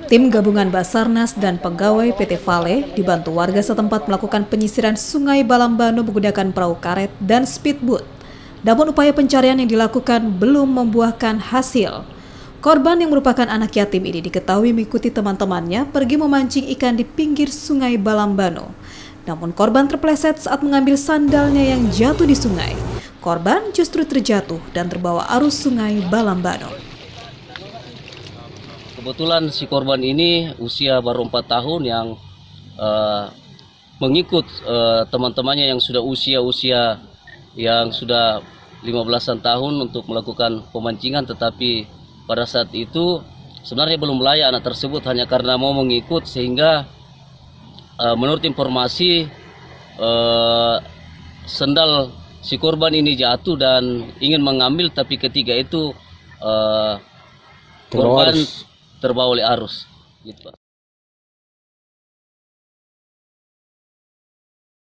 Tim gabungan Basarnas dan pegawai PT Vale dibantu warga setempat melakukan penyisiran Sungai Balambano menggunakan perahu karet dan speedboat. Namun upaya pencarian yang dilakukan belum membuahkan hasil. Korban yang merupakan anak yatim ini diketahui mengikuti teman-temannya pergi memancing ikan di pinggir Sungai Balambano. Namun korban terpleset saat mengambil sandalnya yang jatuh di sungai. Korban justru terjatuh dan terbawa arus Sungai Balambano. Kebetulan si korban ini usia baru 4 tahun yang mengikut teman-temannya yang sudah usia yang sudah 15-an tahun untuk melakukan pemancingan, tetapi pada saat itu sebenarnya belum layak anak tersebut hanya karena mau mengikut, sehingga menurut informasi sendal si korban ini jatuh dan ingin mengambil, tapi ketika itu korban terbawa oleh arus. Gitu, Pak.